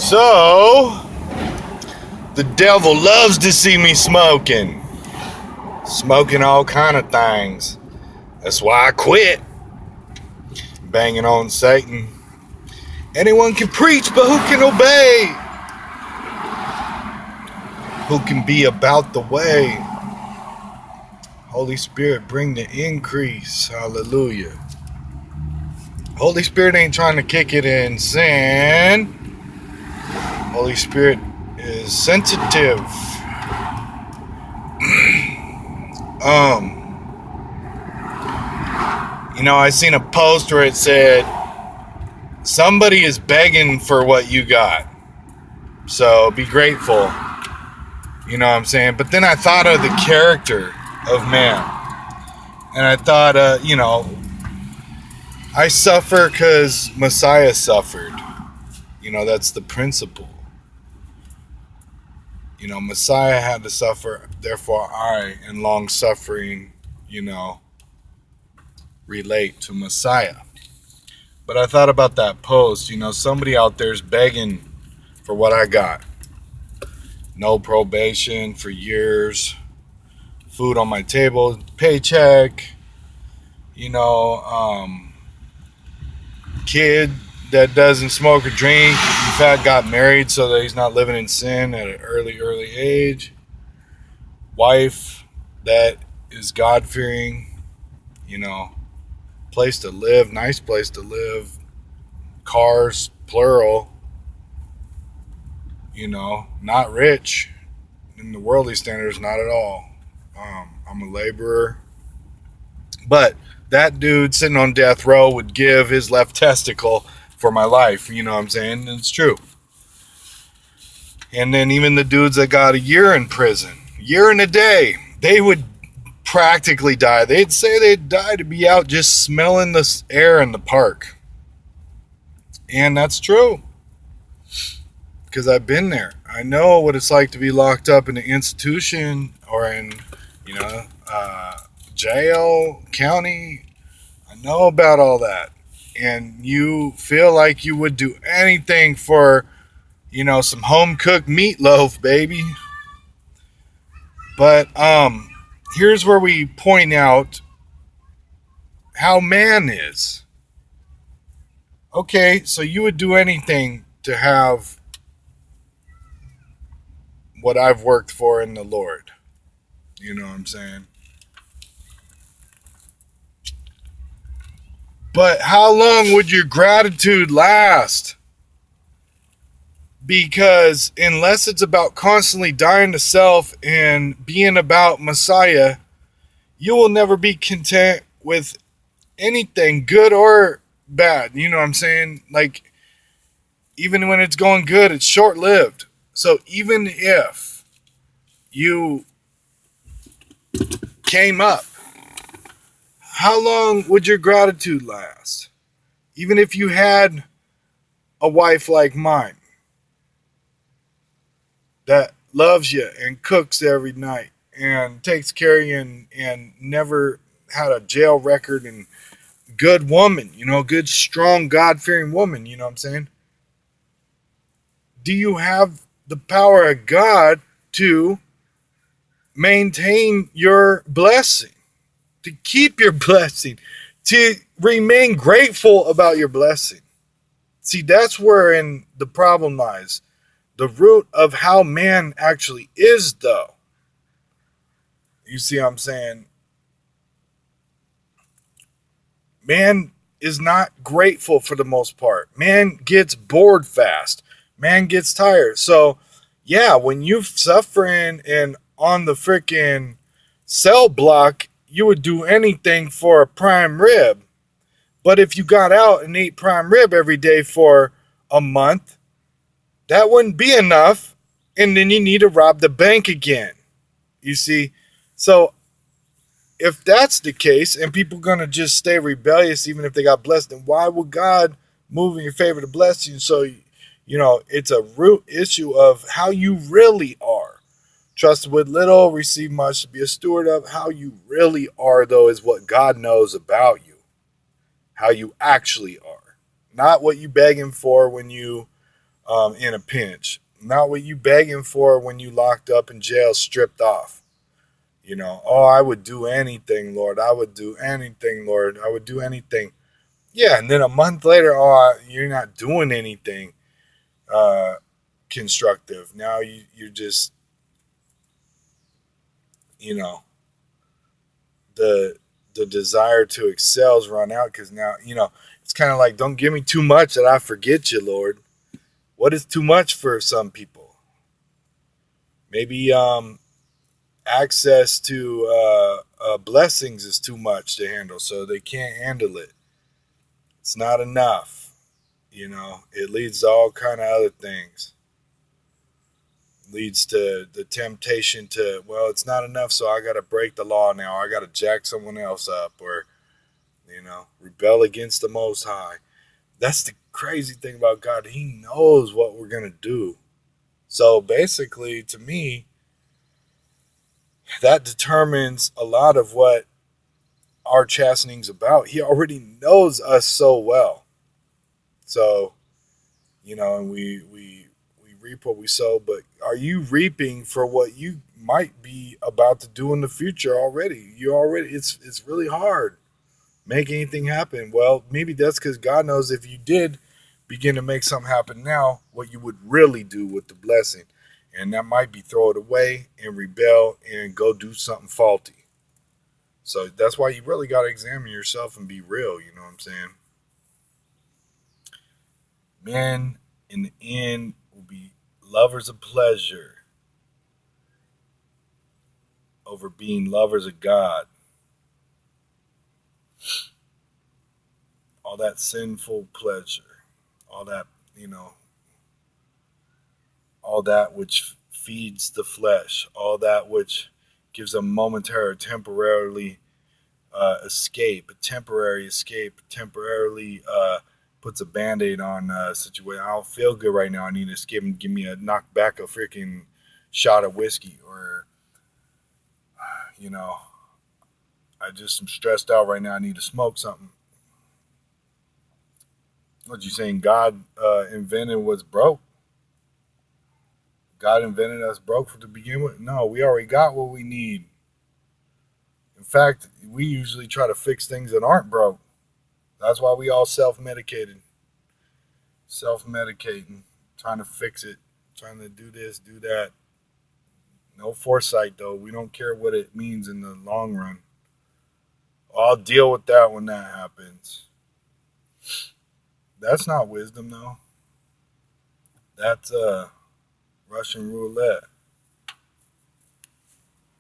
So, the devil loves to see me smoking. Smoking all kind of things. That's why I quit. Banging on Satan. Anyone can preach, but who can obey? Who can be about the way? Holy Spirit, bring the increase. Hallelujah. Holy Spirit ain't trying to kick it in sin. Holy Spirit is sensitive. I seen a post where it said, somebody is begging for what you got. So be grateful. You know what I'm saying? But then I thought of the character of man. And I thought, I suffer because Messiah suffered. That's the principle. Messiah had to suffer, therefore I, in long suffering, relate to Messiah. But I thought about that post, somebody out there is begging for what I got. No probation for years, food on my table, paycheck, kid that doesn't smoke or drink, in fact got married so that he's not living in sin at an early age, wife that is God-fearing, place to live, nice place to live, cars, plural, not rich in the worldly standards, not at all. I'm a laborer. But that dude sitting on death row would give his left testicle for my life, you know what I'm saying? And it's true. And then even the dudes that got a year in prison, year and a day, they would practically die. They'd say they'd die to be out just smelling the air in the park. And that's true. Because I've been there. I know what it's like to be locked up in an institution or in, jail, county. I know about all that. And you feel like you would do anything for, some home-cooked meatloaf, baby. But here's where we point out how man is. Okay, so you would do anything to have what I've worked for in the Lord. You know what I'm saying? But how long would your gratitude last? Because unless it's about constantly dying to self and being about Messiah, you will never be content with anything, good or bad. You know what I'm saying? Like, even when it's going good, it's short-lived. So even if you came up, how long would your gratitude last? Even if you had a wife like mine that loves you and cooks every night and takes care of you and never had a jail record and good woman, good, strong, God-fearing woman, you know what I'm saying? Do you have the power of God to maintain your blessing, to keep your blessing, to remain grateful about your blessing? See, that's wherein the problem lies. The root of how man actually is, though. You see what I'm saying? Man is not grateful for the most part. Man gets bored fast. Man gets tired. So, yeah, when you're suffering and on the freaking cell block, you would do anything for a prime rib. But if you got out and ate prime rib every day for a month, that wouldn't be enough. And then you need to rob the bank again. You see? So if that's the case and people are going to just stay rebellious even if they got blessed, then why would God move in your favor to bless you? So, it's a root issue of how you really are. Trust with little, receive much, to be a steward of. How you really are, though, is what God knows about you. How you actually are. Not what you begging for when you in a pinch. Not what you begging for when you locked up in jail, stripped off. Oh, I would do anything, Lord. I would do anything, Lord. I would do anything. Yeah, and then a month later, you're not doing anything uh, constructive. Now you're just, you know, the the desire to excel's run out because now, it's kind of like, don't give me too much that I forget you, Lord. What is too much for some people? Maybe access to blessings is too much to handle, so they can't handle it. It's not enough. It leads to all kind of other things. Leads to the temptation to, well, it's not enough, so I got to break the law now. I got to jack someone else up, or rebel against the Most High. That's the crazy thing about God. He knows what we're gonna do. So basically, to me, that determines a lot of what our chastening's about. He already knows us so well. So, and we reap what we sow, but are you reaping for what you might be about to do in the future already? It's really hard make anything happen. Well, maybe that's because God knows if you did begin to make something happen now, what you would really do with the blessing. And that might be throw it away and rebel and go do something faulty. So that's why you really got to examine yourself and be real. You know what I'm saying? Men in the end will be lovers of pleasure over being lovers of God. All that sinful pleasure, all that, all that which feeds the flesh, all that which gives a momentary, temporarily escape, temporarily puts a band-aid on a situation. I don't feel good right now. I need to escape and give me a knock back a freaking shot of whiskey, or you know, I just am stressed out right now. I need to smoke something. What you saying? God invented what's broke? God invented us broke to begin with? No, we already got what we need. In fact, we usually try to fix things that aren't broke. That's why we all self-medicated, self-medicating, trying to fix it, trying to do this, do that. No foresight though. We don't care what it means in the long run. I'll deal with that when that happens. That's not wisdom though. That's Russian roulette.